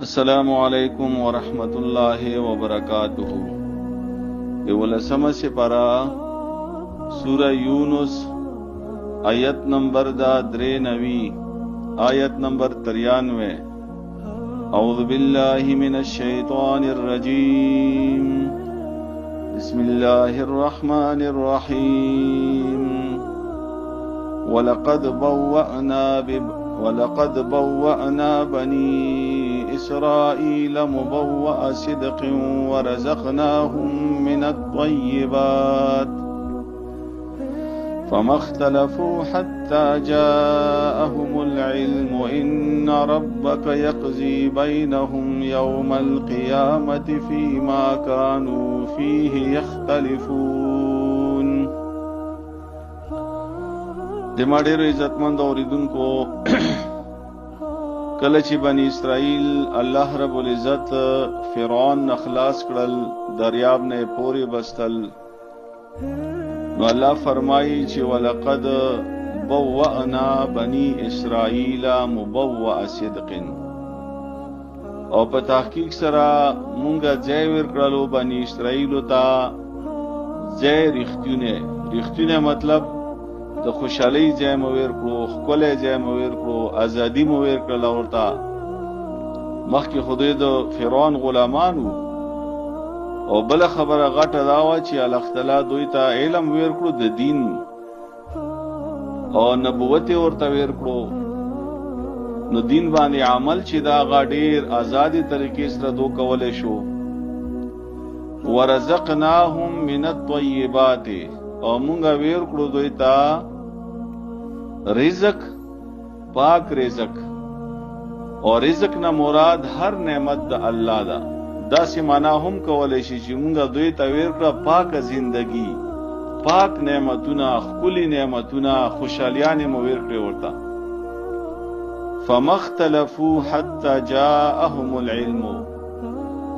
السلام علیکم ورحمت اللہ وبرکاتہ. اولسم سپارہ سورہ یونس آیت نمبر دا 93 آیت نمبر 93. اعوذ باللہ من الشیطان الرجیم بسم اللہ الرحمن الرحیم. وَلَقَدْ بَوَّأْنَا بَنِي إِسْرَائِيلَ مُبَوَّأَ صِدْقٍ وَرَزَقْنَاهُمْ مِنَ الطَّيِّبَاتِ فَمَا اخْتَلَفُوا حَتَّى جَاءَهُمُ الْعِلْمُ إِنَّ رَبَّكَ يَقْضِي بَيْنَهُمْ يَوْمَ الْقِيَامَةِ فِيمَا كَانُوا فِيهِ يَخْتَلِفُونَ. دما ډېر عزتمند اوریدونکو، کله چې بنی اسرائیل الله رب العزت فرعون نخلاص کړل، دریاب نه پورې بستل، نو الله فرمایي چې ولقد بوأنا بني اسرائیل مبوأ صدق، او په تحقیق سره مونږه ځای ورکړلو بني اسرائیل ته ځای رښتونه مطلب د خوشحالی ځای مو ورکړو، ښکلی ځای مو ورکړو، ازادي مو ورکړله ورته. مخکې خدای د فرعون غلامانو، او بله خبره غټه دا وه چې الله تعالی دوی ته علم ورکړو د دین او نبوت یې ورته ورکړو، نو دین باندې عمل چې دا هغه ډېر ازادي طریقې سره دو کولی شو. ورزقناهم من الطیبات، او مونږه ورکړو دوی ته رزق، پاک رزق، او رزق نه مراد هر نعمت د الله ده. داسې معنا هم کولی شي چې مونږه دوی ته ورکړه پاک زندگی، پاک نعمتونه، ښکلي نعمتونه، خوشحالیانې مو ورکړې ورته. فما اختلفوا حتى جاءهم العلم،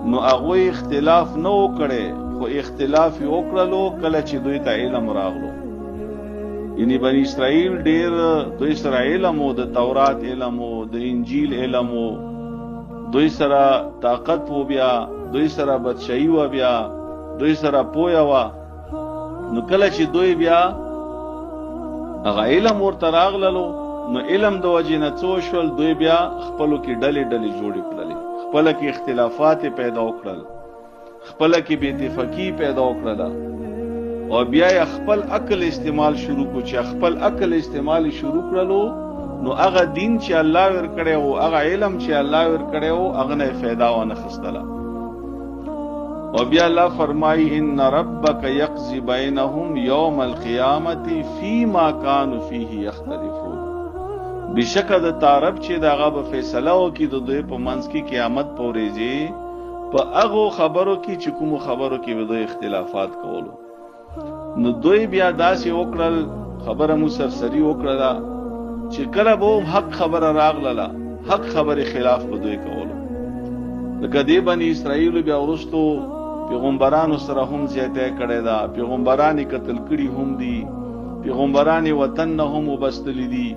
نو هغوی اختلاف نه وکړی، خو اختلاف یې وکړلو کله چې دوی ته علم راغلو. یعنی بنی اسرائیل ډیر دوی سره علم و، د تورات علم و، د انجیل علم و، دوی سره طاقت و، بیا دوی سره بادشاہي و، بیا دوی سره پوهه و. نو کله چې دوی بیا هغه علم ورته راغللو، نو علم د وجې نه څه وشول، دوی بیا خپلو کې ډلې جوړې کړلې، خپله کې اختلافات پیدا وکړل، خپله کې بې اتفاقي پیدا وکړله، او بیا یې خپل عقل استعمال شروع کو. چې خپل عقل استعمال شروع کړلو، نو هغه دین چې الله ورکړی و، هغه علم چې الله ورکړی و، هغه نه فایده ونه خستله. او بیا الله فرمایي ان ربک یقضی بینهم یوم القیامة فیما کانوا فیه یختلفون. بشکه د تا رب چې دغه به فیصله وکړي د دوی په منځ کې قیامت په ورځې په هغو خبرو کې چې کومو خبرو کې به دوی اختلافات کولو. نو دوی بیا داسې وکړل، خبره مو سرسری وکړله چې کله به حق خبره راغله، حق خبرې خلاف به دوی کولو. لکه دې بني اسرائیلو بیا وروستو پیغمبرانو سره هم زیاتی کړې ده، پیغمبران یې قتل کړي هم دي، پیغمبران یې وطن نه هم وبستلي دي،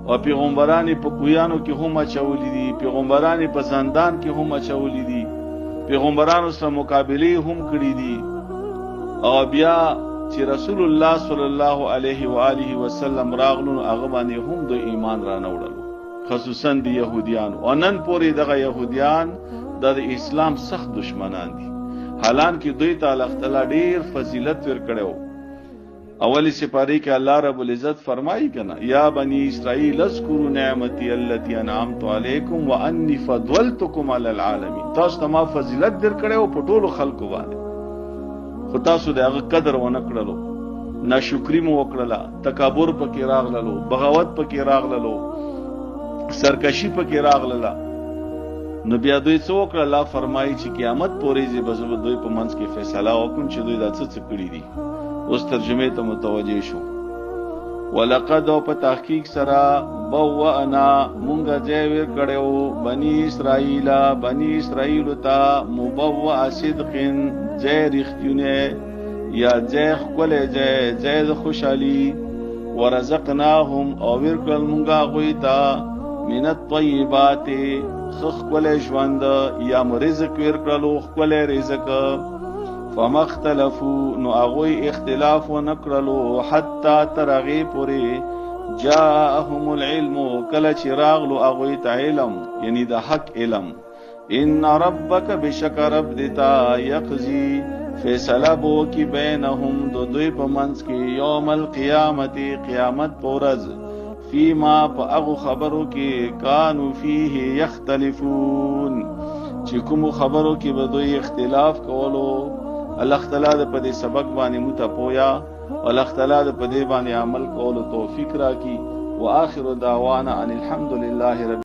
او پیغمبران یې په کویانو کې هم اچولي دي، پیغمبران یې په زندان کې هم اچولي دي، پیغمبرانو سره مقابله هم کړي دي. او بیا چې رسول الله صلی الله علیه و آله وسلم راغلو، هغه باندې هم د ایمان را نه وړلو، خصوصا د يهوديانو. او نن پورې دغه يهوديان د اسلام سخت دشمنان دي، حالانکه دوی ته الله تعالی ډیر فضیلت ورکړو. اولی سپاری کې الله رب العزت فرمایي کنه یا بنی اسرائیل اذکروا نعمتي التي انعمت علیکم وانی فضلتکم علی العالمین. تاسو ته ما فضیلت درکړو په ټولو خلکو باندې، خو تاسو د هغه قدر ونه کړلو، ناشکری مو وکړله، تکبر پکې راغللو، بغاوت پکې راغللو، سرکشي پکې راغلله. نو بیا دوی څه وکړه؟ الله فرمایي چې قیامت پورې به زه دوی په منځ کې فیصله وکړم چې دوی دا څه کړي دي. اوس ترجمه ته متوجه شو. ولقد، او په تحقیق سره، بوأنا مونږه ځای ورکړو بني اسرائیل ته مبوأ صدق، ځای رښتونه یا ځای ښکلی ځای د خوشحالي. ورزقناهم، او ورکړل مونږه هغوی ته من الطیبات خخکل ژوند یا رزق ورکړلو خکل رزق فمختلفو نو اغوی اختلاف ونکړلو حتی ترغی پوری جاءهم العلم کله چې راغلو اغوی ته علم یعنی د حق علم ان ربک بشک رب دتا یقضی فیصله بو کی بینهم دو دوی په منځ کې یوم القیامت قیامت پورز فیما په هغه خبرو کې کانو فیه یختلفون چې کوم خبرو کې به دوی اختلاف کولو الله تعالی په دې سبق باندې متپویا الله تعالی په دې باندې عمل کولو توفیق راکړي واخر دعوانا ان الحمد لله رب